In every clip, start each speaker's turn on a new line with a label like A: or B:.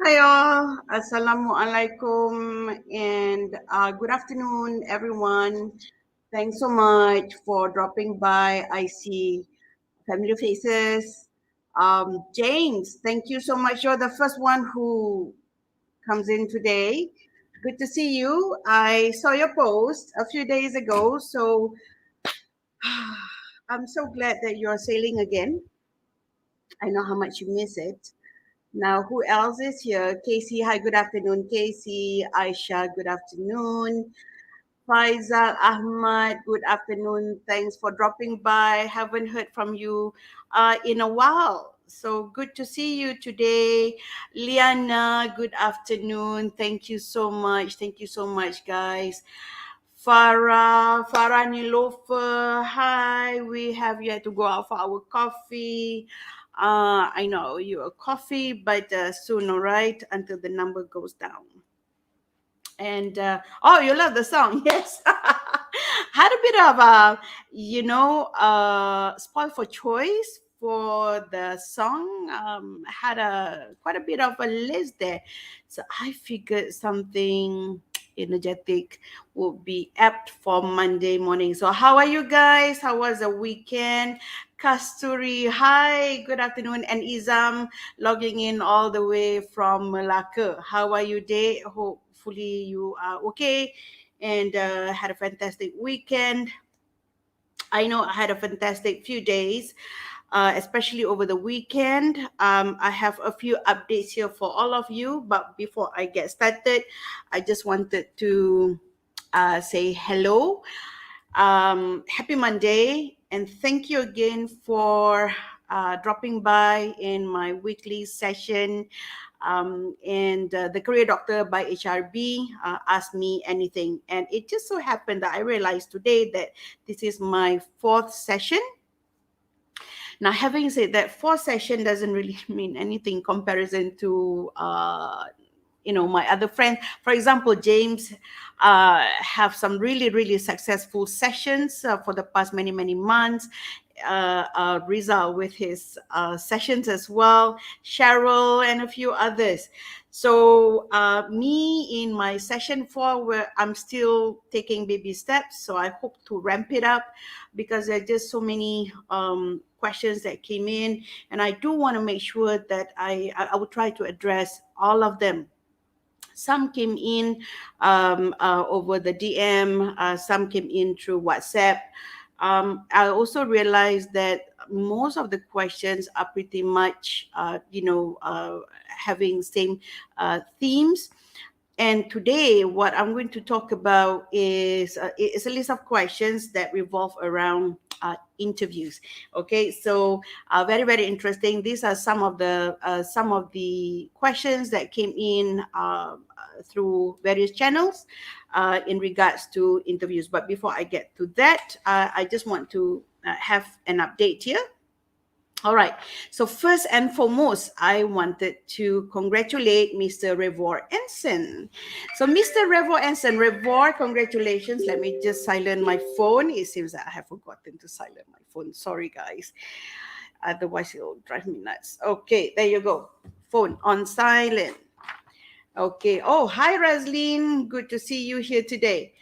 A: Hi all, Assalamualaikum, and good afternoon, everyone. Thanks so much for dropping by. I see familiar faces. James, thank you so much. You're the first one who comes in today. Good to see you. I saw your post a few days ago, so I'm so glad that you're sailing again. I know how much you miss it. Now, who else is here? Casey, hi, good afternoon. Casey, Aisha, good afternoon. Faisal Ahmad, good afternoon. Thanks for dropping by. Haven't heard from you in a while. So good to see you today. Liana, good afternoon. Thank you so much. Thank you so much, guys. Farah Nilofer, hi. We have yet to go out for our coffee. I know you're a coffee, but soon, all right, until the number goes down. And oh, you love the song, yes. Had a bit of spoil for choice for the song. Had a quite a bit of a list there, so I figured something energetic would be apt for Monday morning. So how are you guys? How was the weekend? Kasturi, hi, good afternoon, and Izam logging in all the way from Malacca. How are you, Day? Hopefully you are okay and had a fantastic weekend. I know I had a fantastic few days, especially over the weekend. I have a few updates here for all of you, but before I get started, I just wanted to say hello. Happy Monday, and thank you again for dropping by in my weekly session. And the career doctor by HRB asked me anything, and it just so happened that I realized today that this is my fourth session. Now, having said that, fourth session doesn't really mean anything comparison to my other friends. For example, James have some really successful sessions for the past many months. Rizal with his sessions as well, Cheryl and a few others. So me in my session 4, where I'm still taking baby steps, so I hope to ramp it up because there are just so many questions that came in, and I do want to make sure that I will try to address all of them. Some came in over the DM, some came in through WhatsApp. I also realized that most of the questions are pretty much, having same themes. And today, what I'm going to talk about is a list of questions that revolve around interviews. Okay, so very interesting. These are some of the questions that came in through various channels in regards to interviews. But before I get to that, I just want to have an update here. All right. So first and foremost, I wanted to congratulate Mr. Revor Ensign. So Mr. Revor Ensign, Revor, congratulations. Let me just silence my phone. It seems that I have forgotten to silence my phone. Sorry, guys. Otherwise, it'll drive me nuts. Okay, there you go. Phone on silent. Okay. Oh, hi, Raslin. Good to see you here today.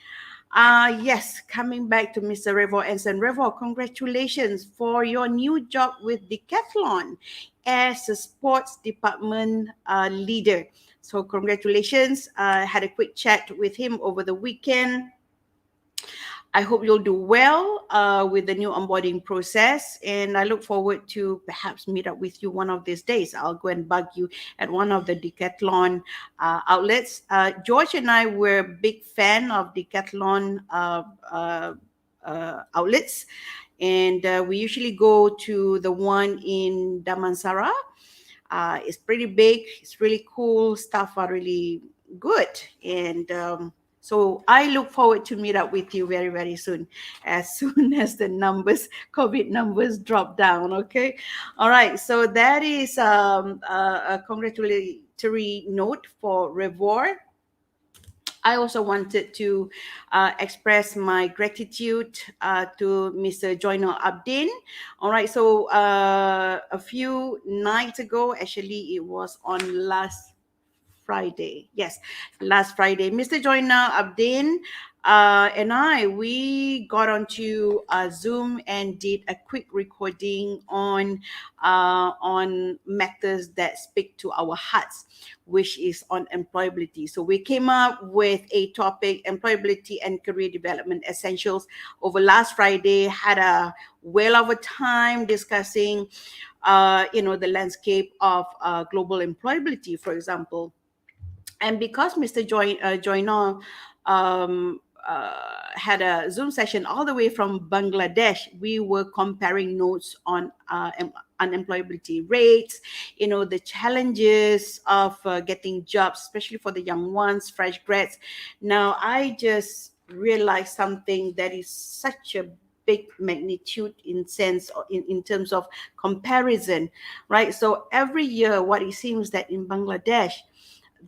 A: Yes, coming back to Mr. Revo Ensign. Revo, congratulations for your new job with Decathlon as a sports department leader. So congratulations. Had a quick chat with him over the weekend. I hope you'll do well with the new onboarding process, and I look forward to perhaps meet up with you one of these days. I'll go and bug you at one of the Decathlon outlets. George and I were big fan of Decathlon outlets, and we usually go to the one in Damansara. It's pretty big. It's really cool. Stuff are really good, and so I look forward to meet up with you very soon, as soon as the COVID numbers drop down. Okay, all right. So that is a congratulatory note for Revor. I also wanted to express my gratitude to Mr. Joynal Abdin. All right, so a few nights ago, actually, it was on last Friday. Yes, last Friday. Mr. Joyner Abdin and we got onto Zoom and did a quick recording on matters that speak to our hearts, which is on employability. So we came up with a topic, employability and career development essentials. Over last Friday, had a well of a time discussing, the landscape of global employability, for example. And because Mr. Joyner had a Zoom session all the way from Bangladesh, we were comparing notes on unemployability rates, the challenges of getting jobs, especially for the young ones, fresh grads. Now, I just realized something that is such a big magnitude in terms of comparison, right? So every year, what it seems that in Bangladesh,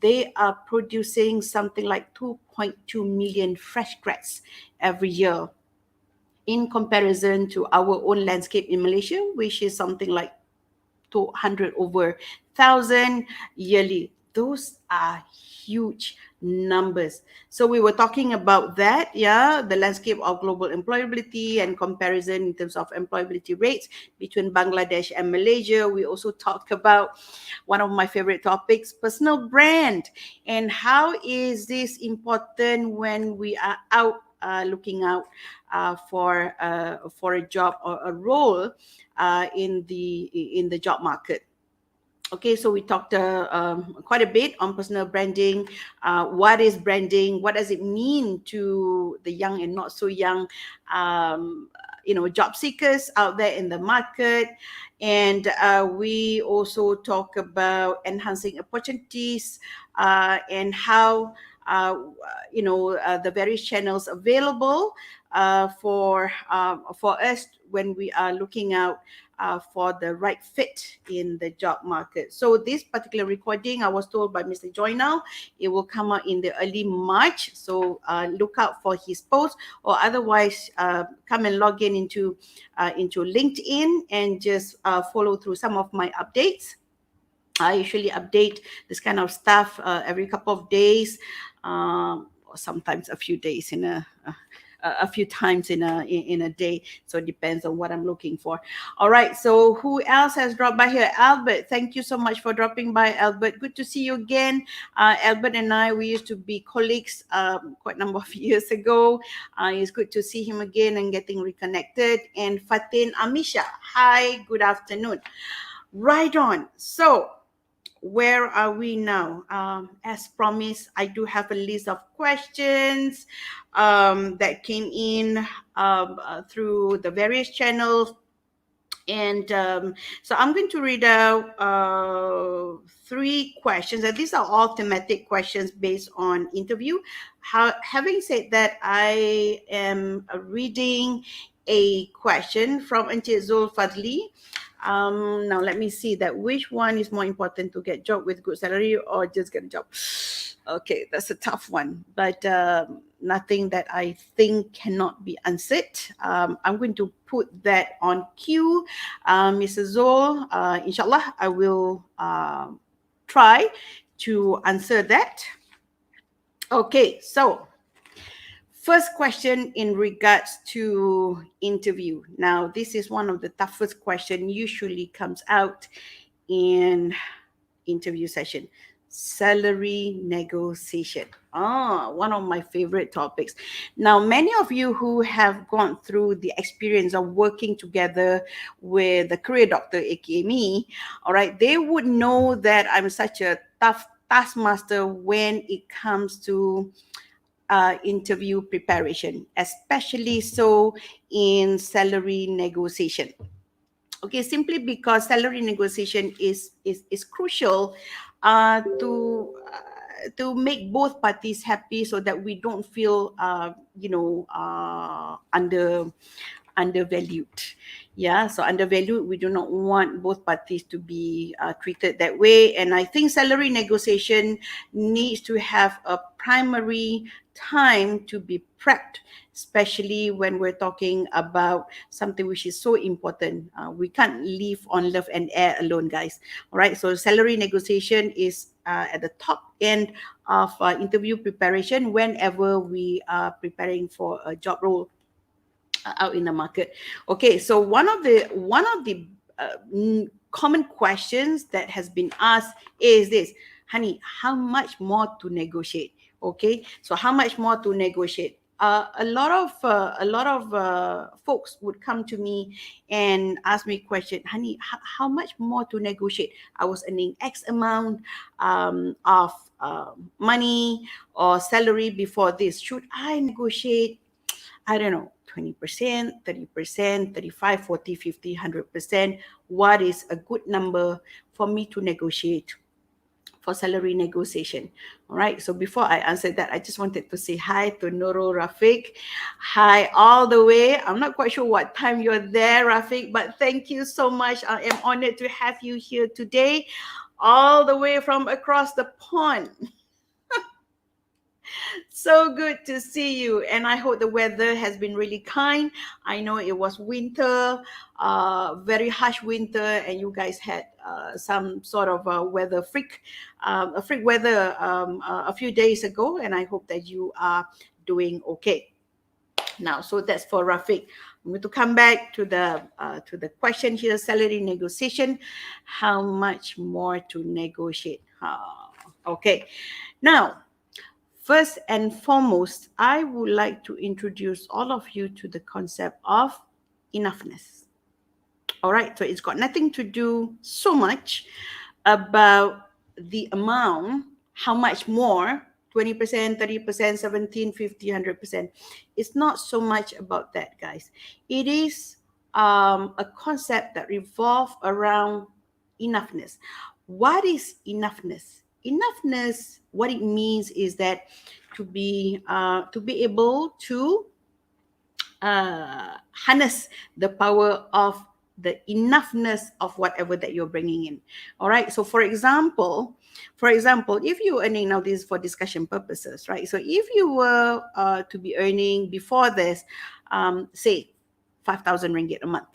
A: they are producing something like 2.2 million fresh grads every year, in comparison to our own landscape in Malaysia, which is something like 200 over 1,000 yearly. Those are huge numbers. So we were talking about that, yeah, the landscape of global employability and comparison in terms of employability rates between Bangladesh and Malaysia. We also talked about one of my favorite topics, personal brand, and how is this important when we are out looking out for a job or a role in the job market. Okay, so we talked quite a bit on personal branding. What is branding? What does it mean to the young and not so young, job seekers out there in the market? And we also talk about enhancing opportunities and how the various channels available for us when we are looking out for the right fit in the job market. So this particular recording, I was told by Mr. Joyner, it will come out in the early March. So look out for his post, or otherwise come and log in into LinkedIn and just follow through some of my updates. I usually update this kind of stuff every couple of days, or sometimes a few days a few times in a day. So it depends on what I'm looking for. All right. So who else has dropped by here? Albert, thank you so much for dropping by, Albert. Good to see you again. Albert and we used to be colleagues quite a number of years ago. It's good to see him again and getting reconnected. And Fatin Amisha, hi, good afternoon. Right on. So where are we now? As promised, I do have a list of questions that came in through the various channels. And so I'm going to read out 3 questions. And these are all thematic questions based on interview. Having said that, I am reading a question from Encik Zul Fadli. Now let me see that which one is more important, to get job with good salary or just get a job. Okay, that's a tough one, but nothing that I think cannot be answered. I'm going to put that on queue. Mr. Zul, inshallah, I will try to answer that. Okay, so first question in regards to interview. Now, this is one of the toughest question, usually comes out in interview session. Salary negotiation. One of my favorite topics. Now, many of you who have gone through the experience of working together with the career doctor, aka me, all right, they would know that I'm such a tough taskmaster when it comes to interview preparation, especially so in salary negotiation. Okay, simply because salary negotiation is crucial to make both parties happy, so that we don't feel undervalued. Yeah, so undervalued, we do not want both parties to be treated that way. And I think salary negotiation needs to have a primary time to be prepped, especially when we're talking about something which is so important. We can't live on love and air alone, guys. All right, so salary negotiation is at the top end of interview preparation whenever we are preparing for a job role out in the market. Okay, so one of the common questions that has been asked is this, honey, how much more to negotiate? Okay, so how much more to negotiate? A lot of folks would come to me and ask me question, honey, how much more to negotiate? I was earning X amount of money or salary before this. Should I negotiate, I don't know, 20%, 30%, 35, 40, 50, 100%? What is a good number for me to negotiate for salary negotiation? All right. So before I answer that, I just wanted to say hi to Nurul Rafiq. Hi, all the way. I'm not quite sure what time you're there, Rafiq, but thank you so much. I am honored to have you here today, all the way from across the pond. So good to see you, and I hope the weather has been really kind. I know it was winter, very harsh winter, and you guys had some sort of a freak weather a few days ago, and I hope that you are doing okay now. So that's for Rafiq. I'm going to come back to the question here: salary negotiation. How much more to negotiate? Okay, now, first and foremost, I would like to introduce all of you to the concept of enoughness. All right, so it's got nothing to do so much about the amount, how much more, 20%, 30%, 17, 50, 100%. It's not so much about that, guys. It is a concept that revolves around enoughness. What is enoughness? Enoughness, what it means is that to be able to harness the power of the enoughness of whatever that you're bringing in. All right, so for example, if you're earning, now this is for discussion purposes, right? So if you were to be earning before this, say 5,000 ringgit a month,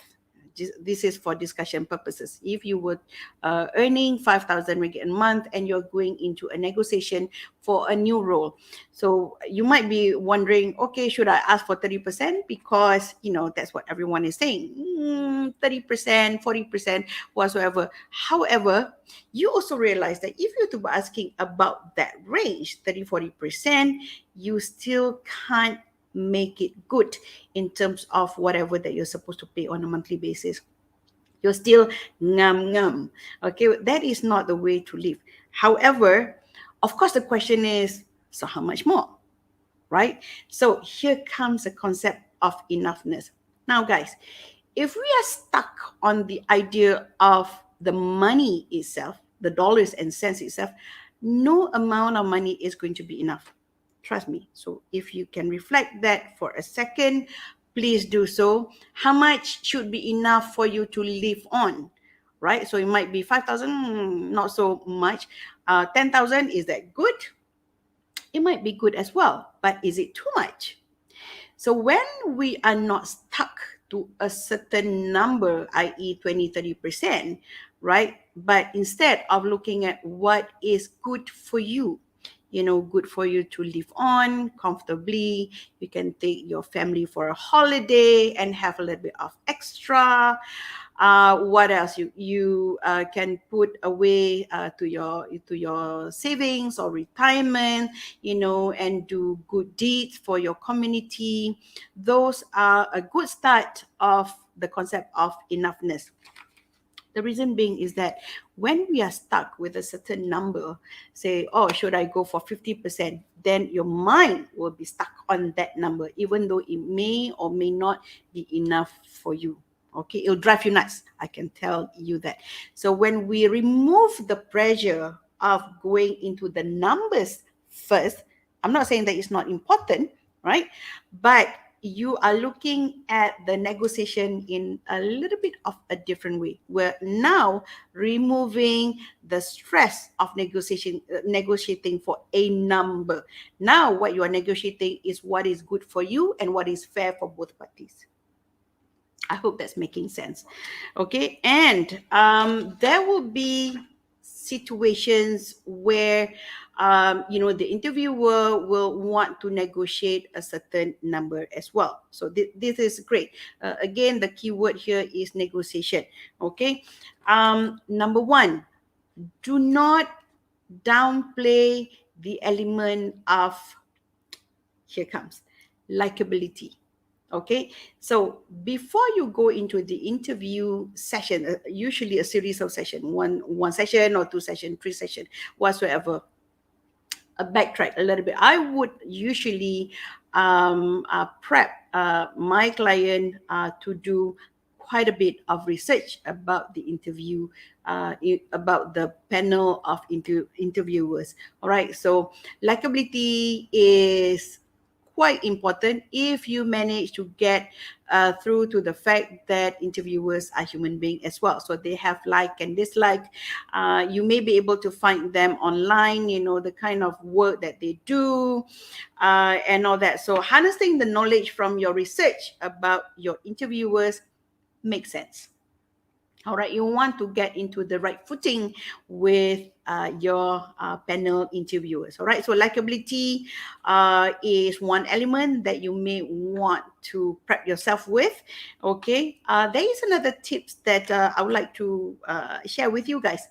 A: this is for discussion purposes. If you were earning 5,000 ringgit a month and you're going into a negotiation for a new role, so you might be wondering, okay, should I ask for 30%? Because, that's what everyone is saying. 30%, 40%, whatsoever. However, you also realize that if you're to be asking about that range, 30, 40%, you still can't make it good in terms of whatever that you're supposed to pay on a monthly basis. You're still ngam. Okay, that is not the way to live. However, of course, the question is, so how much more? Right? So here comes the concept of enoughness. Now, guys, if we are stuck on the idea of the money itself, the dollars and cents itself, no amount of money is going to be enough. Trust me. So if you can reflect that for a second, please do so. How much should be enough for you to live on? Right? So it might be 5,000, not so much. 10,000, is that good? It might be good as well, but is it too much? So when we are not stuck to a certain number, i.e. 20, 30%, right? But instead of looking at what is good for you, good for you to live on comfortably, you can take your family for a holiday and have a little bit of extra. What else? You can put away to your savings or retirement, and do good deeds for your community. Those are a good start of the concept of enoughness. The reason being is that when we are stuck with a certain number, say, oh, should I go for 50%? Then your mind will be stuck on that number, even though it may or may not be enough for you. Okay, it'll drive you nuts. I can tell you that. So when we remove the pressure of going into the numbers first, I'm not saying that it's not important, right? But you are looking at the negotiation in a little bit of a different way. We're now removing the stress of negotiating for a number. Now, what you are negotiating is what is good for you and what is fair for both parties. I hope that's making sense. Okay, and there will be situations where the interviewer will want to negotiate a certain number as well. So this is great. Again, the key word here is negotiation. Okay, number one, do not downplay the element of, here comes, likability. Okay, so before you go into the interview session, usually a series of session, one session or two session, three session, whatsoever, backtrack a little bit. I would usually prep my client to do quite a bit of research about the interview, about the panel of interviewers. All right, so likability is quite important if you manage to get through to the fact that interviewers are human beings as well. So they have like and dislike. You may be able to find them online, the kind of work that they do and all that. So harnessing the knowledge from your research about your interviewers makes sense. All right, you want to get into the right footing with your panel interviewers. All right, so likability is one element that you may want to prep yourself with. Okay, there is another tips that I would like to share with you guys: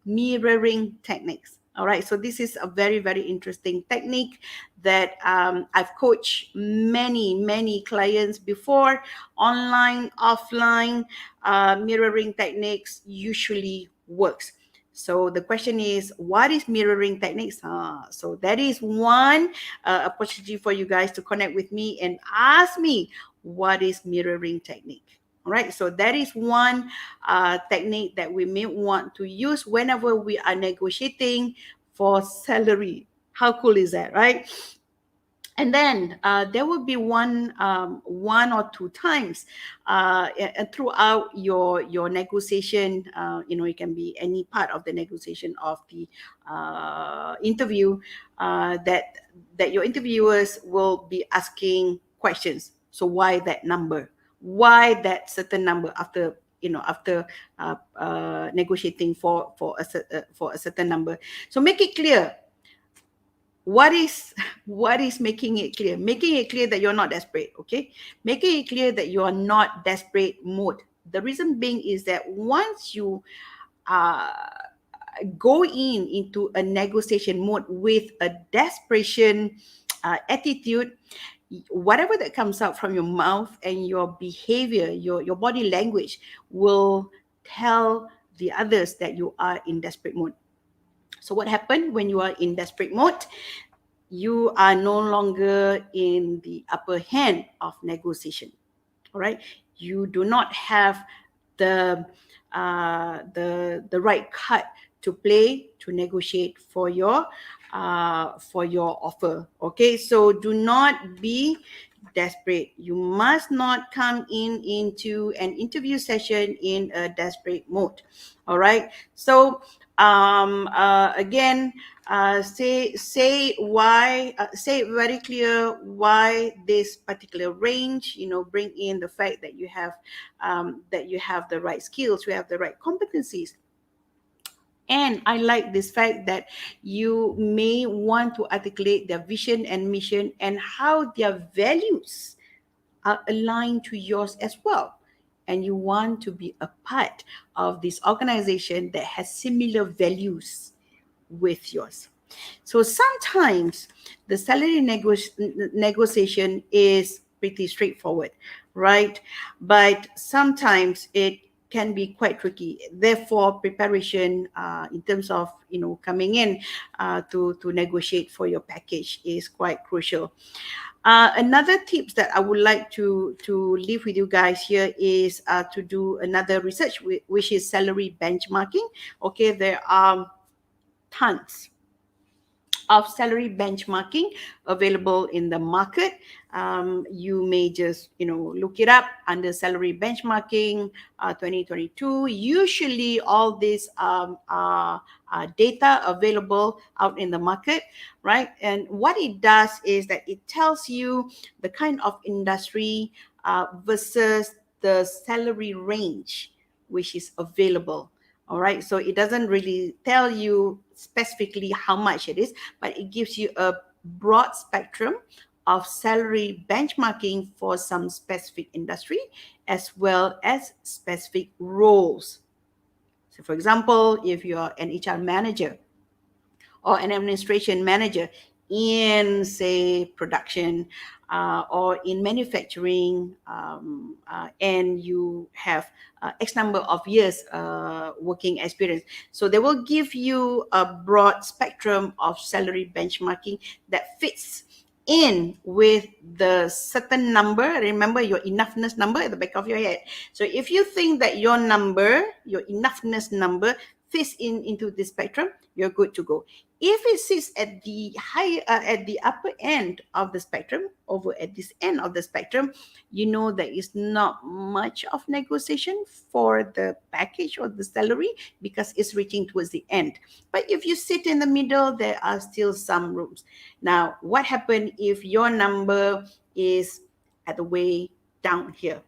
A: mirroring techniques. All right, so this is a very, very interesting technique that I've coached many clients before, online, offline. Mirroring techniques usually works. So the question is, what is mirroring techniques? So that is one opportunity for you guys to connect with me and ask me, what is mirroring technique? All right, so that is one technique that we may want to use whenever we are negotiating for salary. How cool is that, right? And then there will be one or two times throughout your negotiation. It can be any part of the negotiation of the interview that your interviewers will be asking questions. So why that number? Why that certain number after negotiating for a certain number? So make it clear. What is making it clear? Making it clear that you're not desperate, okay? Making it clear that you are not desperate mode. The reason being is that once you go into a negotiation mode with a desperation attitude, whatever that comes out from your mouth and your behavior, your body language will tell the others that you are in desperate mode. So what happened when you are in desperate mode? You are no longer in the upper hand of negotiation. All right, you do not have the right card to play to negotiate for your offer. Okay, so do not be desperate. You must not come into an interview session in a desperate mode. All right, so again, say why, say very clear why this particular range. Bring in the fact that you have the right skills, you have the right competencies. And I like this fact that you may want to articulate their vision and mission and how their values are aligned to yours as well. And you want to be a part of this organization that has similar values with yours. So sometimes the salary negotiation is pretty straightforward, right? But sometimes it can be quite tricky. Therefore, preparation in terms of coming in to negotiate for your package is quite crucial. Another tips that I would like to leave with you guys here is to do another research, which is salary benchmarking. Okay, there are tons of salary benchmarking available in the market. You may just look it up under salary benchmarking 2022. Usually all these data available out in the market, right? And what it does is that it tells you the kind of industry versus the salary range which is available. All right, so it doesn't really tell you specifically how much it is, but it gives you a broad spectrum of salary benchmarking for some specific industry as well as specific roles. So for example, if you're an HR manager or an administration manager in, say, production or in manufacturing, and you have X number of years working experience. So they will give you a broad spectrum of salary benchmarking that fits in with the certain number. Remember your enoughness number at the back of your head. So if you think that your number, your enoughness number, fits into this spectrum, you're good to go. If it sits at the at the upper end of the spectrum, over at this end of the spectrum, you know there is not much of negotiation for the package or the salary because it's reaching towards the end. But if you sit in the middle, there are still some rooms. Now, what happens if your number is at the way down here?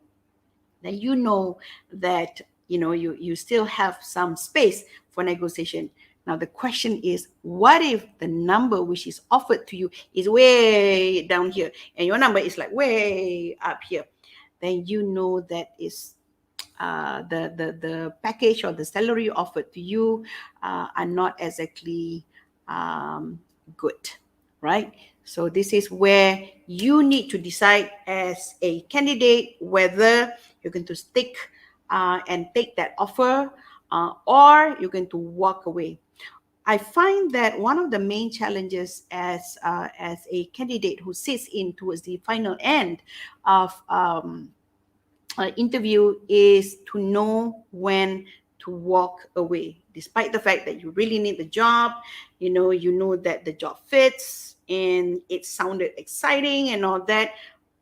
A: Then you know that you still have some space for negotiation. Now the question is, what if the number which is offered to you is way down here and your number is like way up here? Then you know that is the package or the salary offered to you are not exactly good, right? So this is where you need to decide as a candidate whether you're going to stick and take that offer or you're going to walk away. I find that one of the main challenges as a candidate who sits in towards the final end of interview is to know when to walk away, despite the fact that you really need the job. You know that the job fits and it sounded exciting and all that.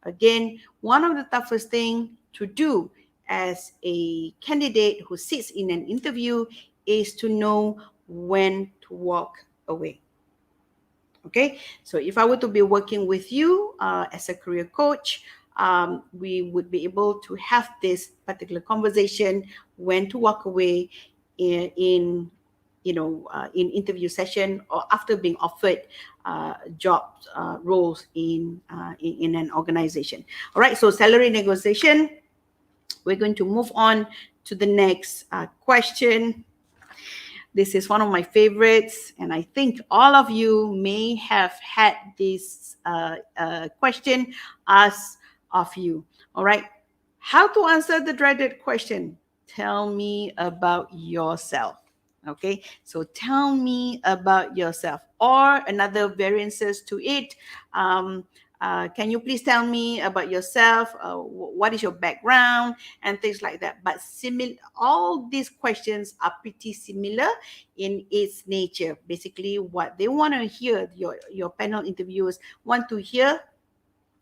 A: Again, one of the toughest thing to do as a candidate who sits in an interview is to know when to walk away. Okay, so if I were to be working with you as a career coach, we would be able to have this particular conversation when to walk away in interview session or after being offered job roles in an organization. All right, so salary negotiation. We're going to move on to the next question. This is one of my favorites, and I think all of you may have had this question asked of you. All right, how to answer the dreaded question? Tell me about yourself. Okay, so tell me about yourself, or another variances to it. Can you please tell me about yourself? What is your background and things like that? But all these questions are pretty similar in its nature. Basically, what they want to hear, your panel interviewers want to hear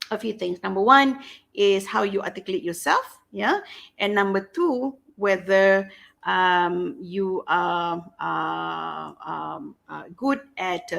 A: a few things. Number one is how you articulate yourself, yeah, and number two, whether you are good at,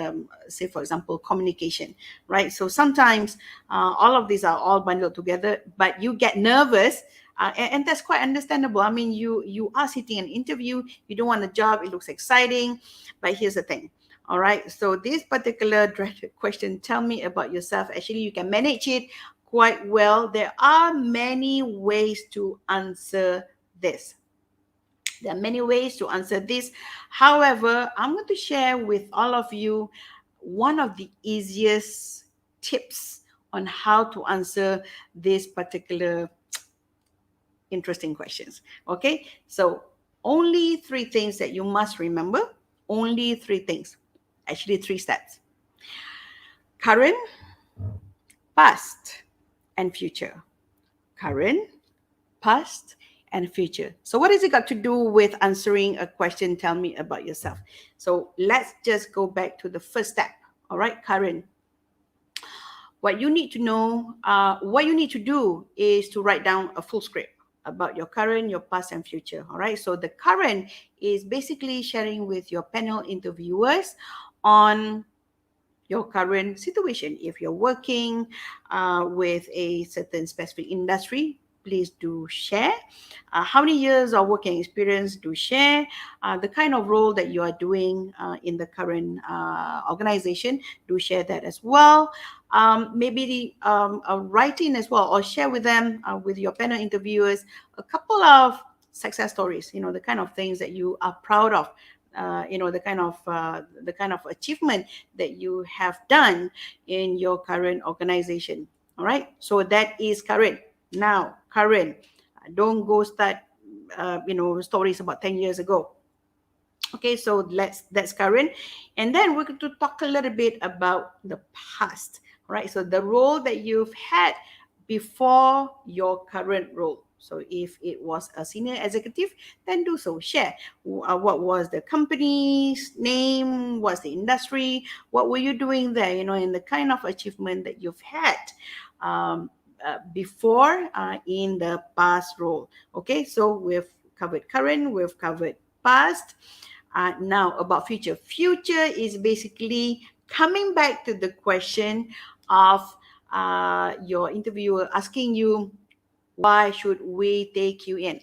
A: say, for example, communication, right? So sometimes all of these are all bundled together, but you get nervous, and that's quite understandable. I mean, you are sitting in an interview, you don't want a job, it looks exciting, but here's the thing. All right, so this particular question, tell me about yourself, actually you can manage it quite well. There are many ways to answer this. There are many ways to answer this. However, I'm going to share with all of you one of the easiest tips on how to answer this particular interesting questions. Okay, so only 3 things that you must remember. Only 3 things. Actually, 3 steps. Current, past, and future. Current, past, and future. So what has it got to do with answering a question, tell me about yourself? So let's just go back to the first step. All right, current. What you need to know, what you need to do is to write down a full script about your current, your past, and future. All right. So the current is basically sharing with your panel interviewers on your current situation. If you're working with a certain specific industry, please do share. How many years of working experience, do share. The kind of role that you are doing in the current organization, do share that as well. Maybe writing as well, or share with them, with your panel interviewers, a couple of success stories, the kind of things that you are proud of, the kind of achievement that you have done in your current organization. All right, so that is current. Now current, don't go start stories about 10 years ago. Okay, so that's current. And then we're going to talk a little bit about the past. All right, so the role that you've had before your current role. So if it was a senior executive, then do so. Share what was the company's name, what's the industry, what were you doing there, and the kind of achievement that you've had before in the past role. Okay, so we've covered current, we've covered past. Now about future. Future is basically coming back to the question of your interviewer asking you, why should we take you in?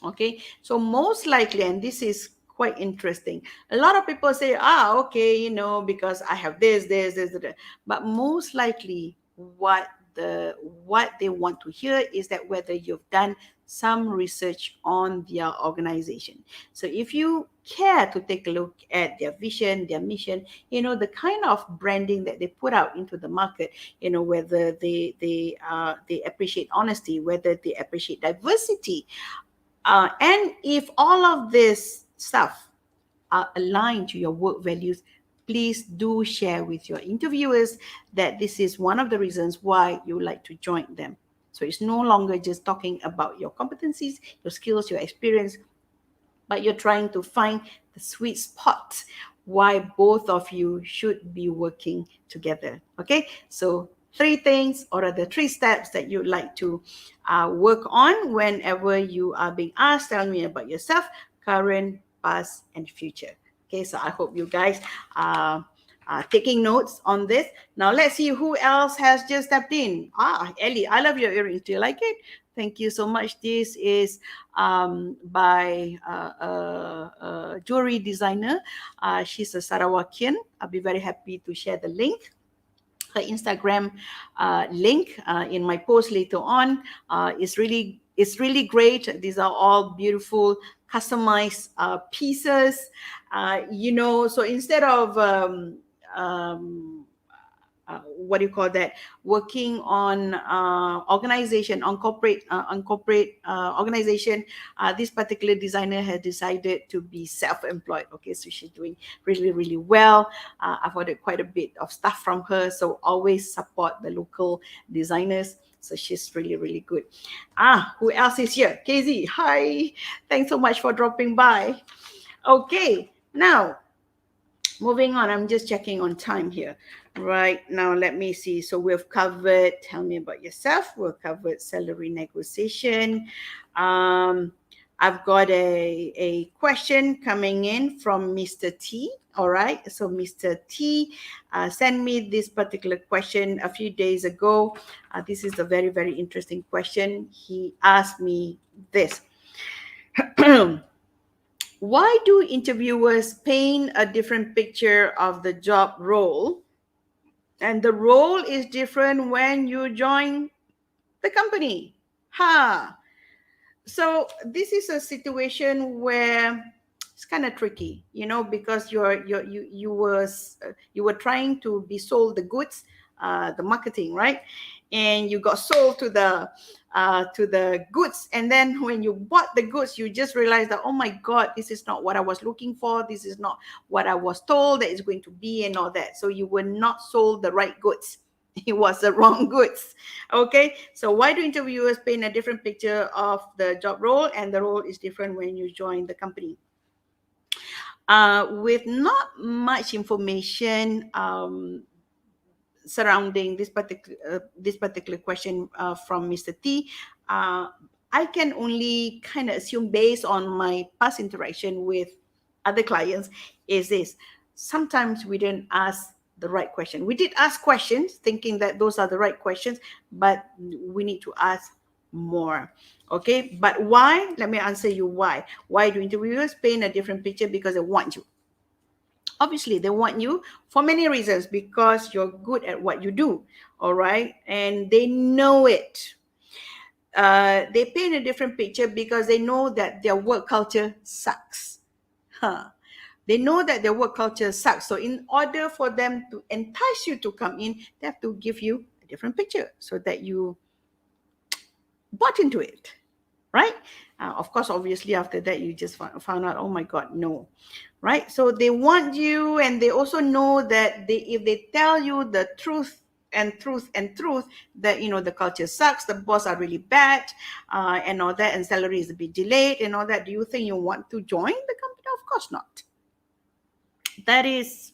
A: Okay, so most likely, and this is quite interesting, a lot of people say, okay, because I have this, that. But most likely what they want to hear is that whether you've done some research on their organization. So if you care to take a look at their vision, their mission, the kind of branding that they put out into the market, whether they appreciate honesty, whether they appreciate diversity, and if all of this stuff are aligned to your work values, please do share with your interviewers that this is one of the reasons why you like to join them. So it's no longer just talking about your competencies, your skills, your experience, but you're trying to find the sweet spot why both of you should be working together. Okay, so 3 things, or rather 3 steps that you'd like to work on whenever you are being asked. Tell me about yourself, current, past, and future. Okay, so I hope you guys are taking notes on this. Now let's see who else has just stepped in. Ellie, I love your earrings. Do you like it? Thank you so much. This is by a jewelry designer. She's a Sarawakian. I'll be very happy to share the link. Her Instagram link in my post later on. It's really great. These are all beautiful customized pieces. So instead of what do you call that, working on organization, on corporate organization, this particular designer has decided to be self-employed. Okay, so she's doing really, really well. I've ordered quite a bit of stuff from her, so always support the local designers. So she's really, really good. Who else is here? KZ, hi, thanks so much for dropping by. Okay, now moving on, I'm just checking on time here. Right now, let me see. So we've covered, tell me about yourself. We've covered salary negotiation. I've got a question coming in from Mr. T. All right. So Mr. T sent me this particular question a few days ago. This is a very, very interesting question. He asked me this. Why do interviewers paint a different picture of the job role, and the role is different when you join the company? So this is a situation where it's kind of tricky, because you were trying to be sold the goods, the marketing, right? And you got sold to the goods, and then when you bought the goods, you just realized that, oh my God, this is not what I was looking for. This is not what I was told that it's going to be, and all that. So you were not sold the right goods. It was the wrong goods. Okay, so why do interviewers paint a different picture of the job role, and the role is different when you join the company? with not much information surrounding this particular question from Mr. T. I can only kind of assume based on my past interaction with other clients is this: sometimes we didn't ask the right question. We did ask questions thinking that those are the right questions, but we need to ask more. Okay, but why? Let me answer you why. Why do interviewers paint a different picture? Because they want you. Obviously they want you for many reasons, because you're good at what you do, all right, and they know it. They paint a different picture because they know that their work culture sucks. Huh. They know that their work culture sucks, so in order for them to entice you to come in, they have to give you a different picture so that you bought into it, right? Of course, obviously, after that, you just found out, oh my God, no, right? So they want you, and they also know that if they tell you the truth and truth and truth, that the culture sucks, the boss are really bad, and all that, and salary is a bit delayed, and all that. Do you think you want to join the company? Of course not. That is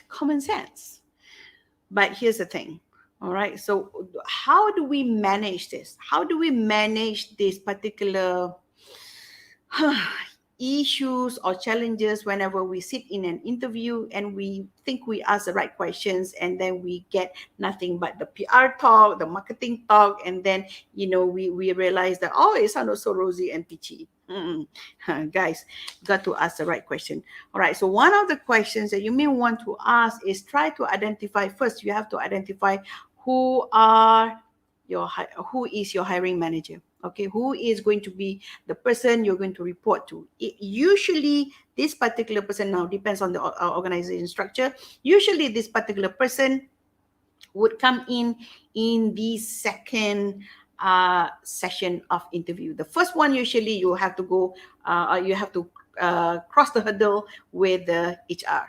A: common sense. But here's the thing. All right. So, how do we manage this? How do we manage this particular issues or challenges whenever we sit in an interview and we think we ask the right questions, and then we get nothing but the PR talk, the marketing talk, and then we realize that, oh, it sounded so rosy and peachy. Guys, got to ask the right question. All right, so one of the questions that you may want to ask is, try to identify first. You have to identify who are who is your hiring manager. Okay, who is going to be the person you're going to report to? Usually this particular person, now depends on the organization structure, usually this particular person would come in the second session of interview. The first one, usually you have to go you have to cross the hurdle with the HR.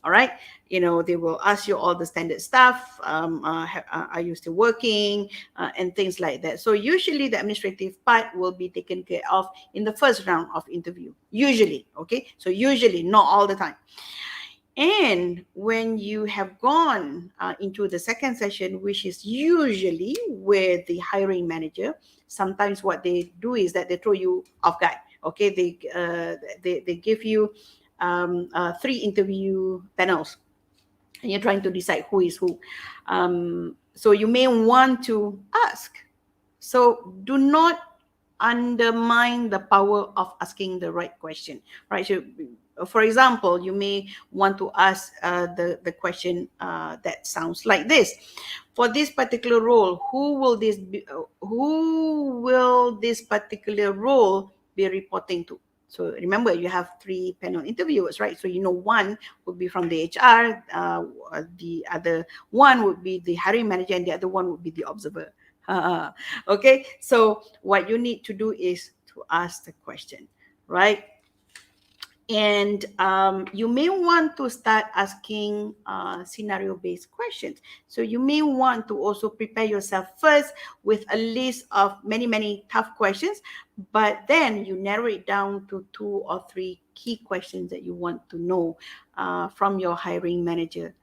A: All right, they will ask you all the standard stuff. Are you still working, and things like that. So usually the administrative part will be taken care of in the first round of interview, usually. Okay, so usually, not all the time. And when you have gone into the second session, which is usually with the hiring manager, sometimes what they do is that they throw you off guard. Okay, they give you 3 interview panels, and you're trying to decide who is who. So you may want to ask. So do not undermine the power of asking the right question, right? So, for example, you may want to ask the question that sounds like this: for this particular role, who will this particular role be reporting to? So remember, you have 3 panel interviewers, right? So one would be from the HR, the other one would be the hiring manager, and the other one would be the observer. Okay, so what you need to do is to ask the question, right? And you may want to start asking scenario-based questions. So you may want to also prepare yourself first with a list of many, many tough questions, but then you narrow it down to 2 or 3 key questions that you want to know from your hiring manager.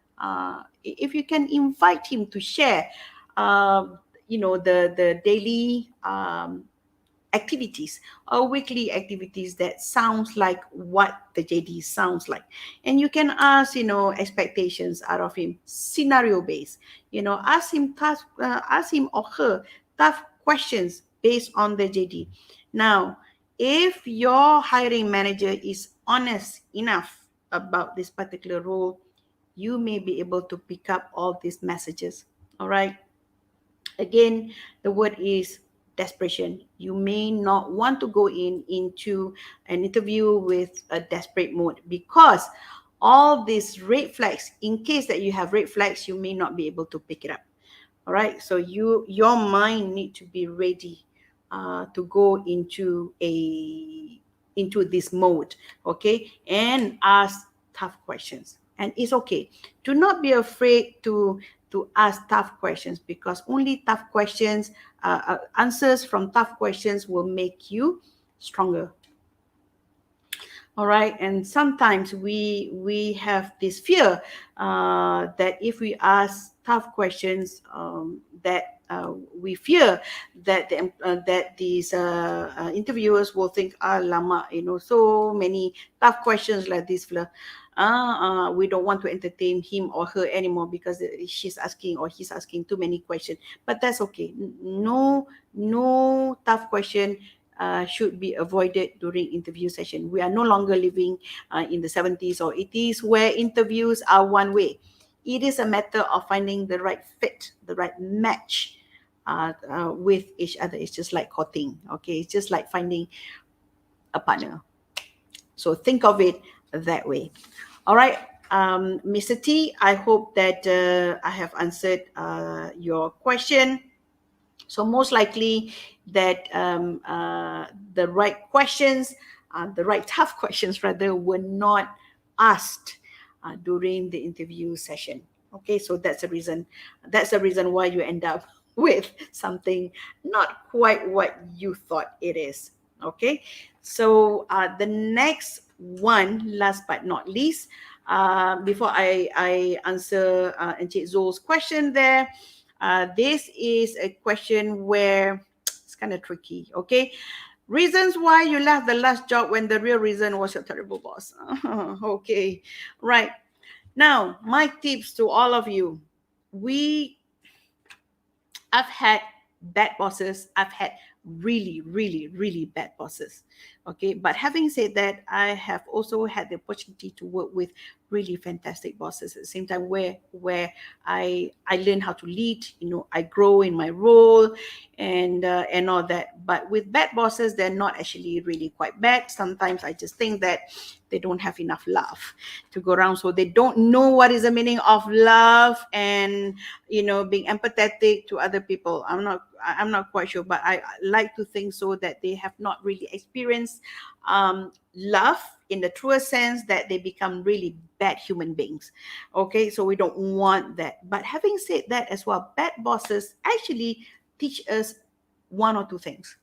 A: If you can invite him to share, the daily activities or weekly activities that sounds like what the JD sounds like, and you can ask expectations out of him, scenario based. Ask him or her tough questions based on the JD. Now, if your hiring manager is honest enough about this particular role, you may be able to pick up all these messages. All right, again, the word is desperation. You may not want to go into an interview with a desperate mode, because all these red flags, in case that you have red flags, you may not be able to pick it up. All right, so your mind need to be ready to go into this mode. Okay, and ask tough questions. And it's okay. Do not be afraid to ask tough questions, because only tough questions, answers from tough questions will make you stronger. All right, and sometimes we have this fear that if we ask tough questions, that we fear that that these interviewers will think, ah, lama, so many tough questions like this, Fleur. We don't want to entertain him or her anymore because she's asking or he's asking too many questions. But that's okay. No, no tough question should be avoided during interview session. We are no longer living in the 70s or 80s where interviews are one way. It is a matter of finding the right fit, the right match with each other. It's just like courting, okay? It's just like finding a partner. So think of it that way. All right, Mr. T, I hope that I have answered your question. So most likely that the right questions, the right tough questions rather, were not asked during the interview session. Okay, so that's the reason. That's the reason why you end up with something not quite what you thought it is. Okay, so the next one, last but not least, before I answer Encik Zul's question there, this is a question where it's kind of tricky, okay? Reasons why you left the last job when the real reason was your terrible boss. Okay, right. Now, my tips to all of you. We I've had bad bosses. I've had really, really, really bad bosses. Okay. But having said that, I have also had the opportunity to work with really fantastic bosses at the same time where I learn how to lead, I grow in my role and all that. But with bad bosses, they're not actually really quite bad. Sometimes I just think that they don't have enough love to go around, so they don't know what is the meaning of love and being empathetic to other people. I'm not quite sure, but I like to think so that they have not really experienced love in the truest sense, that they become really bad human beings. Okay, so we don't want that. But having said that as well, bad bosses actually teach us one or two things.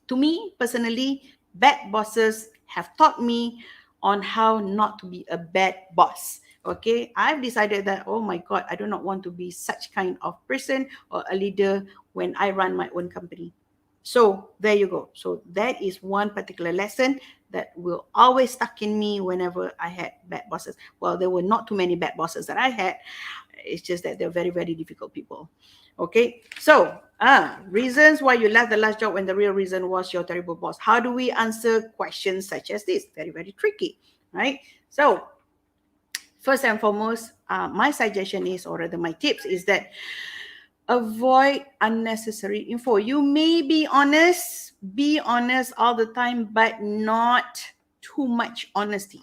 A: To me personally, bad bosses have taught me on how not to be a bad boss. Okay, I've decided that, oh my God, I do not want to be such kind of person or a leader when I run my own company. So there you go. So that is one particular lesson that will always stuck in me whenever I had bad bosses. Well, there were not too many bad bosses that I had. It's just that they're very, very difficult people. Okay, so reasons why you left the last job when the real reason was your terrible boss. How do we answer questions such as this? Very, very tricky, right? So first and foremost, my suggestion is, or rather my tips is that avoid unnecessary info. You may be honest all the time, but not too much honesty.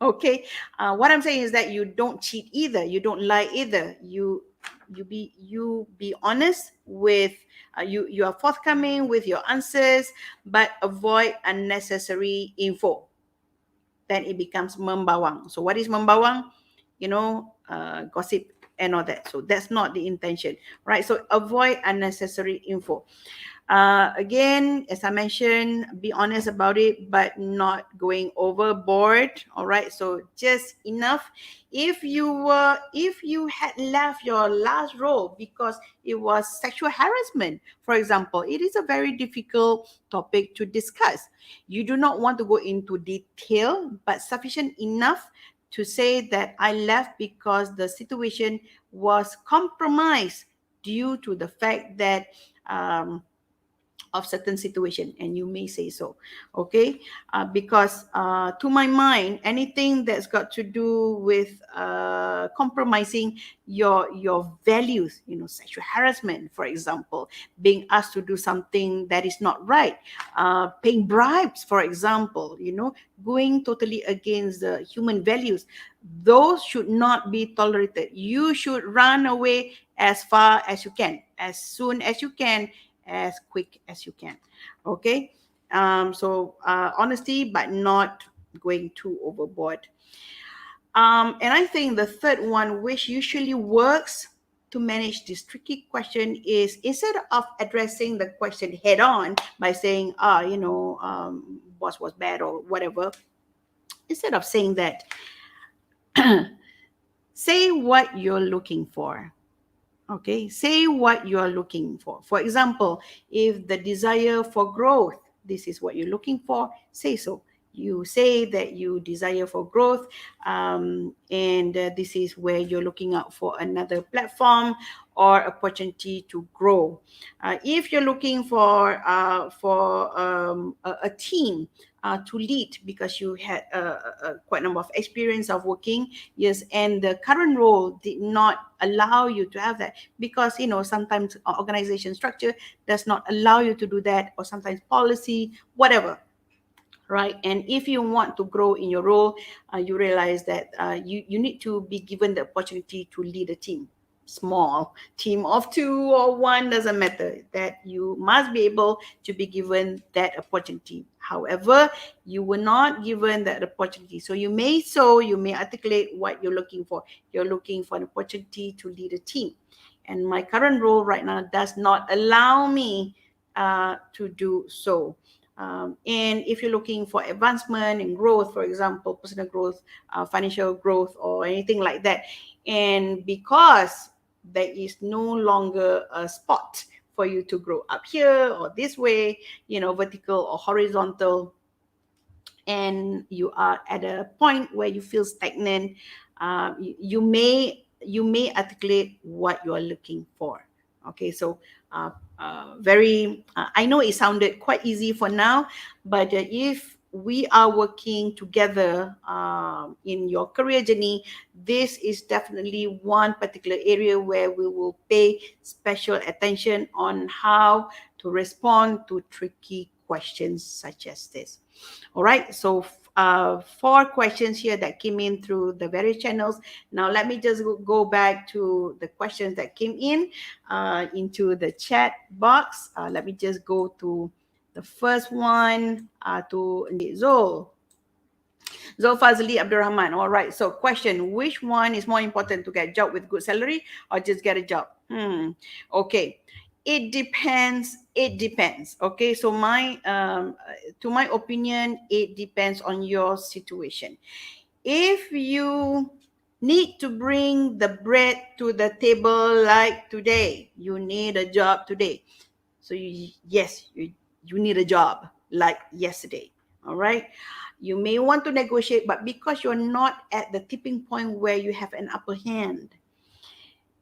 A: Okay, what I'm saying is that you don't cheat either, you don't lie either. You be honest with you are forthcoming with your answers, but avoid unnecessary info. Then it becomes membawang. So what is membawang? Gossip and all that. So that's not the intention, right? So avoid unnecessary info. Again, as I mentioned, be honest about it, but not going overboard. All right. So just enough. If you had left your last role because it was sexual harassment, for example, it is a very difficult topic to discuss. You do not want to go into detail, but sufficient enough to say that I left because the situation was compromised due to the fact that of certain situation, and you may say so. Okay, because to my mind, anything that's got to do with compromising your values, sexual harassment, for example, being asked to do something that is not right, paying bribes, for example, going totally against the human values, those should not be tolerated. You should run away as far as you can, as soon as you can, as quick as you can. Okay, so honesty, but not going too overboard. And I think the third one, which usually works to manage this tricky question, is instead of addressing the question head on by saying, boss was bad or whatever, instead of saying that, say what you're looking for. Okay, say what you are looking for. For example, if the desire for growth, this is what you're looking for, say so. You say that you desire for growth, and this is where you're looking out for another platform or opportunity to grow. If you're looking for a team to lead, because you had quite a number of experience of working, yes, and the current role did not allow you to have that, because sometimes organization structure does not allow you to do that, or sometimes policy, whatever, right? And if you want to grow in your role, you realize that you need to be given the opportunity to lead a team, small team of 2 or 1, doesn't matter, that you must be able to be given that opportunity. However, you were not given that opportunity, so you may articulate what you're looking for. You're looking for an opportunity to lead a team, and my current role right now does not allow me to do so. And if you're looking for advancement and growth, for example, personal growth, financial growth, or anything like that, and because there is no longer a spot for you to grow up here or this way, vertical or horizontal, and you are at a point where you feel stagnant, you may articulate what you are looking for. Okay, so very I know it sounded quite easy for now, but if we are working together in your career journey, this is definitely one particular area where we will pay special attention on how to respond to tricky questions such as this. All right, so 4 questions here that came in through the various channels. Now let me just go back to the questions that came in into the chat box. Let me just go to the first one, to Zul. Zulfazli Abdurrahman. All right. So question, which one is more important, to get a job with good salary or just get a job? Okay. It depends. It depends. Okay. So to my opinion, it depends on your situation. If you need to bring the bread to the table like today, you need a job today. So yes, you need a job like yesterday. All right. You may want to negotiate, but because you're not at the tipping point where you have an upper hand,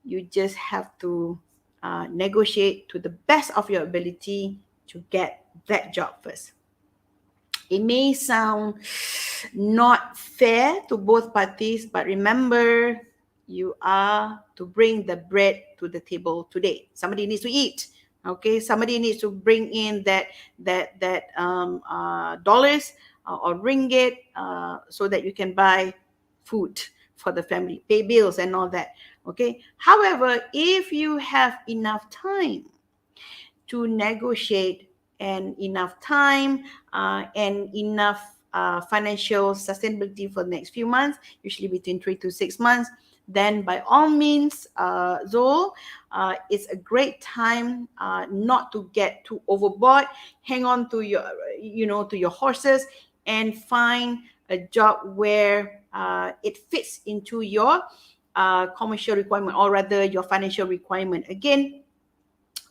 A: you just have to negotiate to the best of your ability to get that job first. It may sound not fair to both parties, but remember, you are to bring the bread to the table today. Somebody needs to eat. Okay, somebody needs to bring in that dollars or ringgit, so that you can buy food for the family, pay bills and all that. Okay. However, if you have enough time to negotiate, and enough time and enough financial sustainability for the next few months, usually between 3 to 6 months, then by all means, Zul, it's a great time not to get too overboard. Hang on to your horses, and find a job where it fits into your commercial requirement, or rather your financial requirement. Again,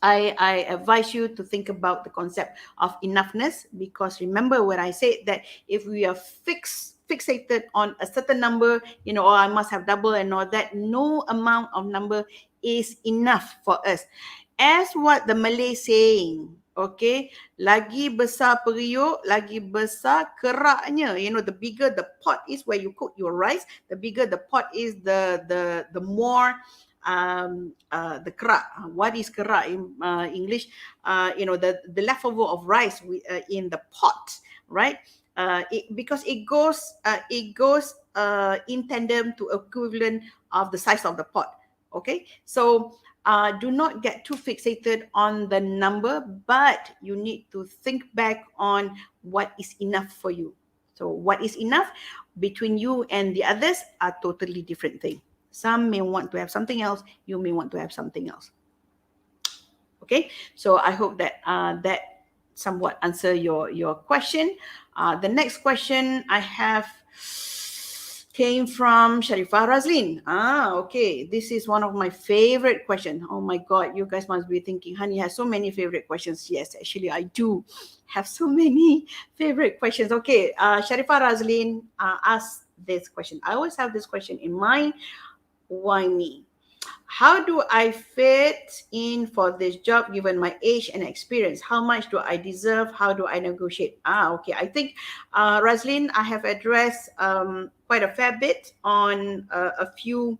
A: I advise you to think about the concept of enoughness, because remember what I said, that if we are fixated on a certain number, or I must have double and all that, no amount of number is enough for us. As what the Malay saying, okay, lagi besar periuk, lagi besar keraknya. The bigger the pot is where you cook your rice, the bigger the pot is, the more the kerak. What is kerak in English? The leftover of rice in the pot, right? Because it goes in tandem to equivalent of the size of the pot. Okay, so do not get too fixated on the number, but you need to think back on what is enough for you. So what is enough between you and the others are totally different thing. Some may want to have something else. You may want to have something else. Okay, so I hope that that somewhat answer your question. The next question I have came from Sharifah Razlin. Okay. This is one of my favorite questions. Oh my God, you guys must be thinking, Honey has so many favorite questions. Yes, actually, I do have so many favorite questions. Okay, Sharifah Razlin asked this question. I always have this question in mind. Why me? How do I fit in for this job given my age and experience? How much do I deserve? How do I negotiate? Okay. I think, Razlin, I have addressed quite a fair bit on a few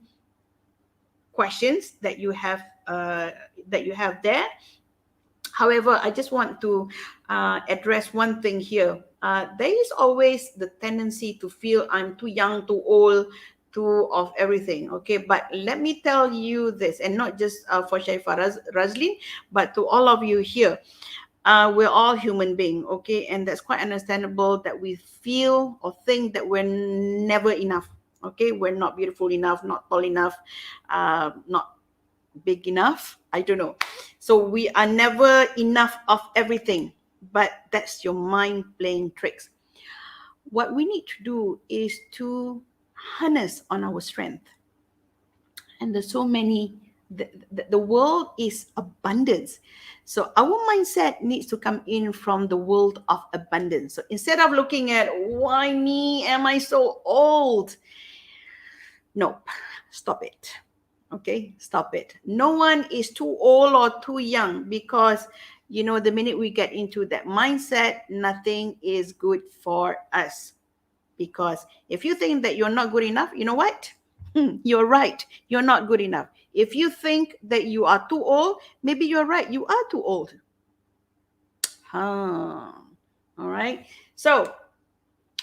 A: questions that you have there. However, I just want to address one thing here. There is always the tendency to feel I'm too young, too old, too of everything. Okay, but let me tell you this, and not just for Shaifa Razlin, but to all of you here. We're all human beings, okay, and that's quite understandable that we feel or think that we're never enough. Okay, we're not beautiful enough, not tall enough, not big enough. I don't know. So we are never enough of everything, but that's your mind playing tricks. What we need to do is to harness on our strength. And there's so many, the world is abundance. So our mindset needs to come in from the world of abundance. So instead of looking at why me, am I so old? Nope, stop it. Okay, stop it. No one is too old or too young, because the minute we get into that mindset, nothing is good for us. Because if you think that you're not good enough, you know what? You're right. You're not good enough. If you think that you are too old, maybe you're right. You are too old. All right. So,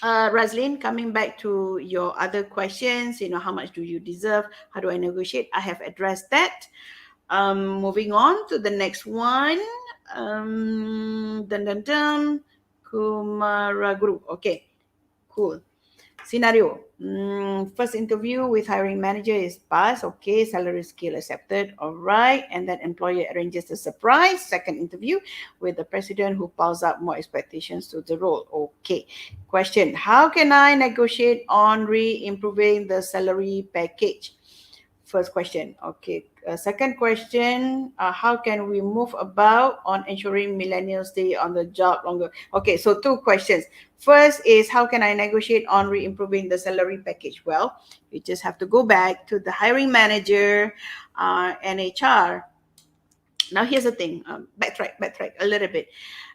A: Razlin, coming back to your other questions, how much do you deserve? How do I negotiate? I have addressed that. Moving on to the next one. Dun, dun, dun. Kumaraguru. Okay, cool. Scenario. First interview with hiring manager is passed. Okay, salary scale accepted. All right. And then employer arranges a surprise second interview with the president who piles up more expectations to the role. Okay. Question. How can I negotiate on re-improving the salary package? First question. Okay. Second question. How can we move about on ensuring millennials stay on the job longer? Okay. So two questions. First is, how can I negotiate on re-improving the salary package? Well, you just have to go back to the hiring manager and HR. Now, here's the thing. Backtrack a little bit.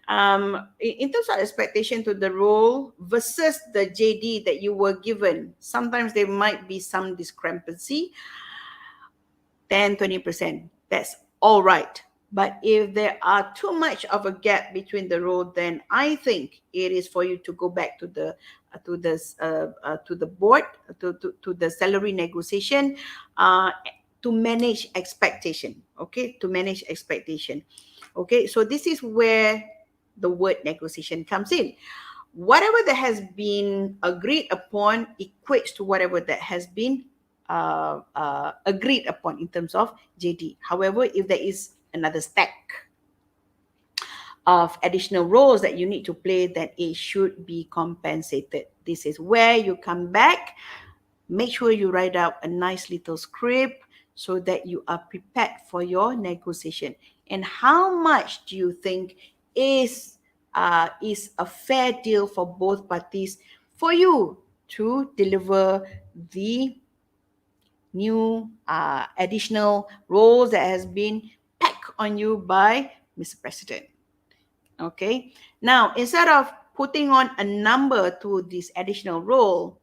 A: In terms of expectation to the role versus the JD that you were given, sometimes there might be some discrepancy. 10-20%, that's all right. But if there are too much of a gap between the role, then I think it is for you to go back to the board, to the salary negotiation, to manage expectation. Okay, to manage expectation. Okay, so this is where the word negotiation comes in. Whatever that has been agreed upon equates to whatever that has been agreed upon in terms of JD. However, if there is another stack of additional roles that you need to play, then it should be compensated. This is where you come back. Make sure you write out a nice little script so that you are prepared for your negotiation. And how much do you think is a fair deal for both parties for you to deliver the new additional roles that has been packed on you by Mr. President? Okay. Now, instead of putting on a number to this additional role,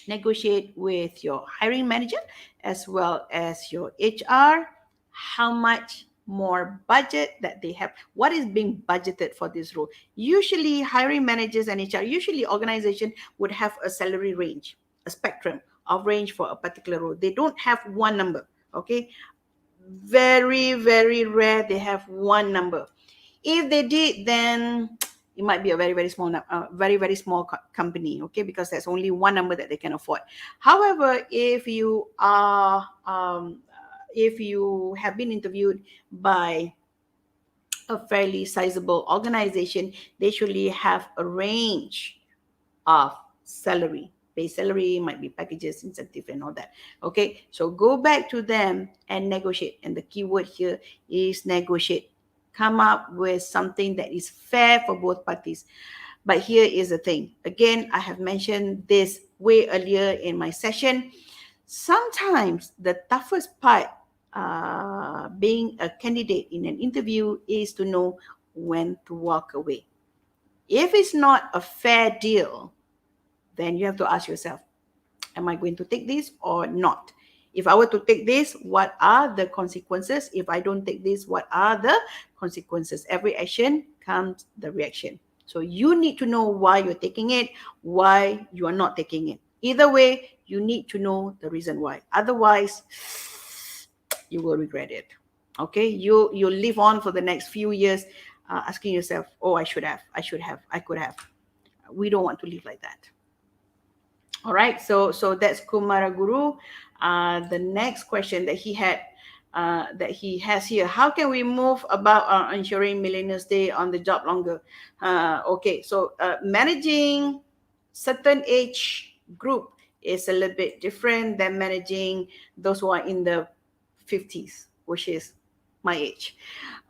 A: negotiate with your hiring manager as well as your HR how much more budget that they have, what is being budgeted for this role. Usually hiring managers and HR, usually organization would have a salary range, a spectrum of range for a particular role. They don't have one number. Okay, very, very rare they have one number. If they did, then it might be a very, very small, very small company, okay, because there's only one number that they can afford. However, if you have been interviewed by a fairly sizable organization, they surely have a range of salary. Base salary might be packages, incentive, and all that. Okay, so go back to them and negotiate. And the key word here is negotiate. Come up with something that is fair for both parties. But here is the thing. Again, I have mentioned this way earlier in my session. Sometimes the toughest part being a candidate in an interview is to know when to walk away. If it's not a fair deal, then you have to ask yourself, am I going to take this or not? If I were to take this, what are the consequences? If I don't take this, what are the consequences? Every action comes the reaction. So you need to know why you're taking it, why you are not taking it. Either way, you need to know the reason why. Otherwise, you will regret it. Okay, you'll live on for the next few years asking yourself, oh, I should have, I could have. We don't want to live like that. All right, so that's Kumara Guru. The next question that he had, that he has here: how can we move about ensuring millennials stay on the job longer? Okay, so managing certain age group is a little bit different than managing those who are in the 50s, which is my age.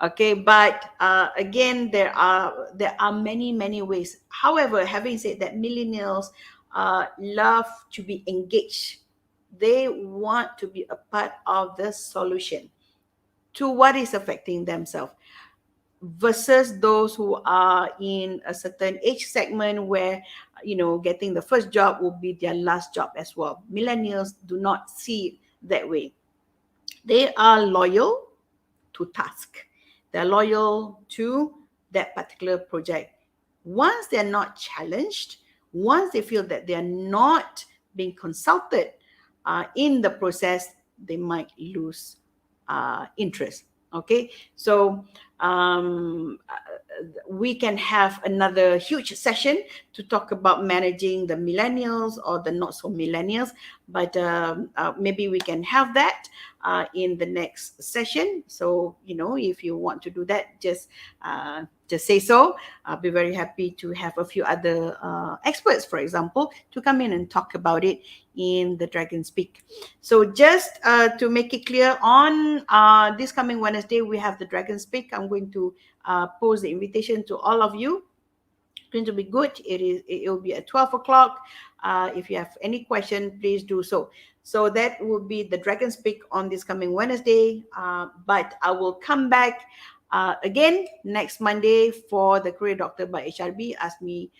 A: Okay, but again, there are many ways. However, having said that, millennials love to be engaged. They want to be a part of the solution to what is affecting themselves, versus those who are in a certain age segment where, getting the first job will be their last job as well. Millennials do not see it that way. They are loyal to task. They're loyal to that particular project. Once they're not challenged, once they feel that they're not being consulted in the process, they might lose interest. Okay, so we can have another huge session to talk about managing the millennials or the not so millennials, but maybe we can have that in the next session. So if you want to do that, just say so. I'll be very happy to have a few other experts, for example, to come in and talk about it in the Dragon Speak. So just to make it clear, on this coming Wednesday, we have the Dragon Speak. I'm going to post the invitation to all of you. It's going to be good. It will be at 12 o'clock. If you have any question, please do so. So that will be the Dragon Speak on this coming Wednesday. But I will come back again next Monday for the Career Doctor by HRB. Ask me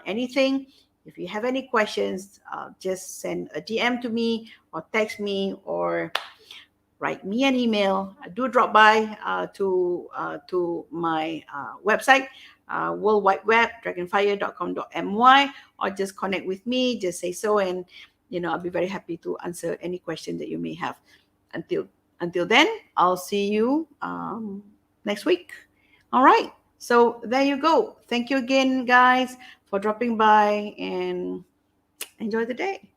A: anything. If you have any questions, just send a DM to me or text me or write me an email. Do drop by to my website, World Wide Web, dragonfire.com.my, or just connect with me. Just say so, and I'll be very happy to answer any question that you may have. Until then, I'll see you next week. All right. So there you go. Thank you again, guys, for dropping by, and enjoy the day.